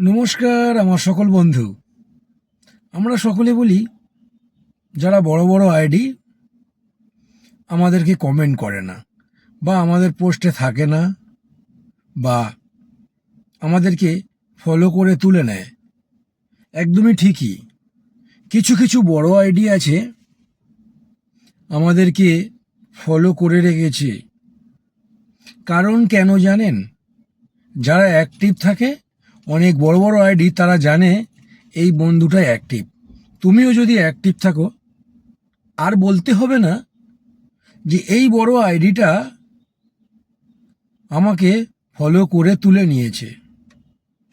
নমস্কার আমার সকল বন্ধু। আমরা সকলে বলি যারা বড় বড় আইডি আমাদেরকে কমেন্ট করে না বা আমাদের পোস্টে থাকে না বা আমাদেরকে ফলো করে তুলে নেয়, একদমই ঠিকই। কিছু কিছু বড় আইডি আছে আমাদেরকে ফলো করে রেখেছে। কারণ কেন জানেন? যারা অ্যাক্টিভ থাকে অনেক বড় বড় আইডি, তারা জানে এই বন্ধুটা অ্যাক্টিভ। তুমিও যদি অ্যাক্টিভ থাকো আর বলতে হবে না যে এই বড় আইডিটা আমাকে ফলো করে তুলে নিয়েছে।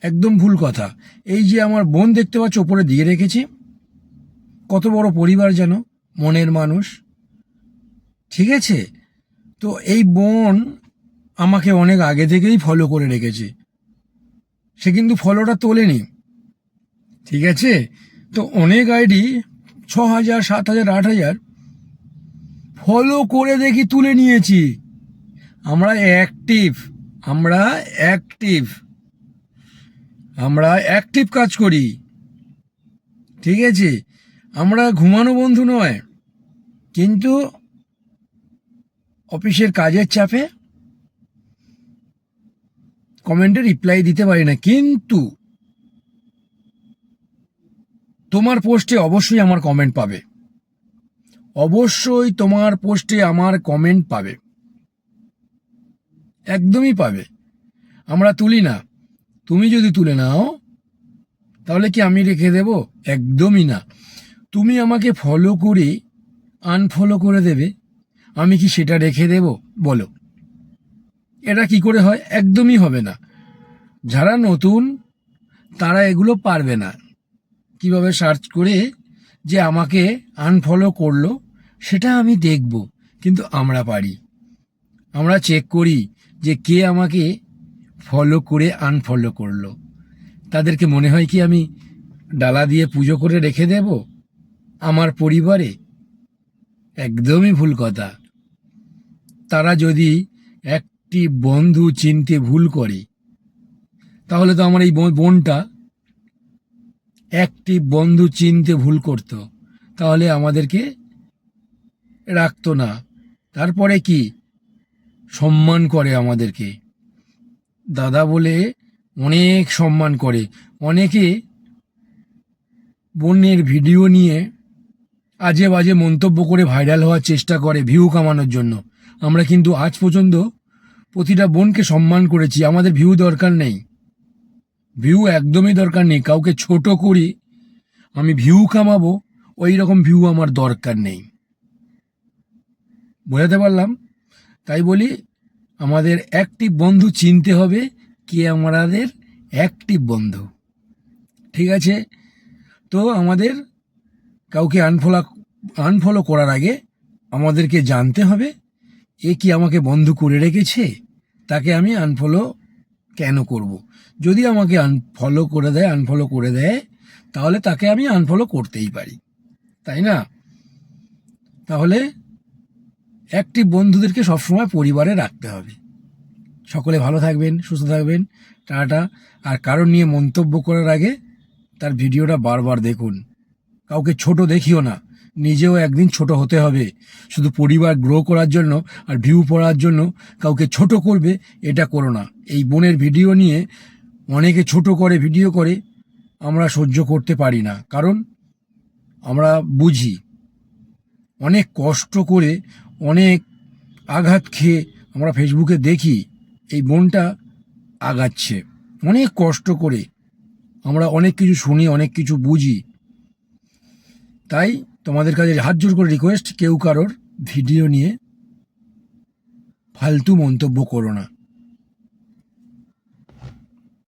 একদম ভুল কথা। এই যে আমার বোন দেখতে পাচ্ছ ওপরে দিয়ে রেখেছি, কত বড় পরিবার যেন, মনের মানুষ। ঠিক আছে, তো এই বোন আমাকে অনেক আগে থেকেই ফলো করে রেখেছে। সে কিন্তু ফলোটা তোলেনি, ঠিক আছে? তো অনেক আইডি 6,000, 7,000, 8,000 ফলো করে দেখি তুলে নিয়েছি। আমরা অ্যাক্টিভ, আমরা অ্যাক্টিভ, আমরা অ্যাক্টিভ কাজ করি, ঠিক আছে? আমরা ঘুমানো বন্ধু নয়। কিন্তু অফিসের কাজের চাপে কমেন্টে রিপ্লাই দিতে পারি না, কিন্তু তোমার পোস্টে অবশ্যই আমার কমেন্ট পাবে, অবশ্যই তোমার পোস্টে আমার কমেন্ট পাবে, একদমই পাবে। আমরা তুলি না। তুমি যদি তুলে নাও তাহলে কি আমি রেখে দেব? একদমই না। তুমি আমাকে ফলো করে আনফলো করে দেবে, আমি কি সেটা রেখে দেব? বলো, এটা কি করে হয়? একদমই হবে না। যারা নতুন তারা এগুলো পারবে না। কিভাবে সার্চ করে যে আমাকে আনফলো করলো সেটা আমি দেখব, কিন্তু আমরা পারি। আমরা চেক করি যে কে আমাকে ফলো করে আনফলো করলো। তাদেরকে মনে হয় কি আমি ডালা দিয়ে পুজো করে রেখে দেব আমার পরিবারে? একদমই ভুল কথা। তারা যদি একটি বন্ধু চিনতে ভুল করে, তাহলে তো আমার এই বোনটা একটি বন্ধু চিনতে ভুল করত, তাহলে আমাদেরকে রাখতো না। তারপরে কি সম্মান করে আমাদেরকে, দাদা বলে অনেক সম্মান করে। অনেকে বোনের ভিডিও নিয়ে আজে বাজে মন্তব্য করে ভাইরাল হওয়ার চেষ্টা করে ভিউ কামানোর জন্য। আমরা কিন্তু আজ পর্যন্ত প্রতিটা বোনকে সম্মান করেছি। আমাদের ভিউ দরকার নেই, ভিউ একদমই দরকার নেই। কাউকে ছোট করি আমি ভিউ কামাবো, ওই রকম ভিউ আমার দরকার নেই। বোঝাতে পারলাম? তাই বলি আমাদের অ্যাক্টিভ বন্ধু চিনতে হবে, কে আমাদের অ্যাক্টিভ বন্ধু, ঠিক আছে? তো আমাদের কাউকে আনফলো করার আগে আমাদেরকে জানতে হবে এ কি আমাকে বন্ধু করে রেখেছে, তাকে আমি আনফলো কেন করব? যদি আমাকে আনফলো করে দেয় তাহলে তাকে আমি আনফলো করতেই পারি, তাই না? তাহলে অ্যাক্টিভ বন্ধুদেরকে সবসময় পরিবারে রাখতে হবে। সকলে ভালো থাকবেন, সুস্থ থাকবেন, টাটা। আর কারণ নিয়ে মন্তব্য করার আগে তার ভিডিওটা বারবার দেখুন। কাউকে ছোট দেখিও না, নিজেও একদিন ছোট হতে হবে। শুধু পরিবার গ্রো করার জন্য আর ভিউ পড়ার জন্য কাউকে ছোট করবে, এটা করো না। এই বোনের ভিডিও নিয়ে অনেকে ছোট করে ভিডিও করে, আমরা সহ্য করতে পারি না। কারণ আমরা বুঝি অনেক কষ্ট করে, অনেক আঘাত খেয়ে আমরা ফেসবুকে দেখি এই বোনটা আগাচ্ছে অনেক কষ্ট করে। আমরা অনেক কিছু শুনি, অনেক কিছু বুঝি। তাই তোমাদের কাছে হাত জোর করে রিকোয়েস্ট, কেউ কারোর ভিডিও নিয়ে ফালতু মন্তব্য করো না।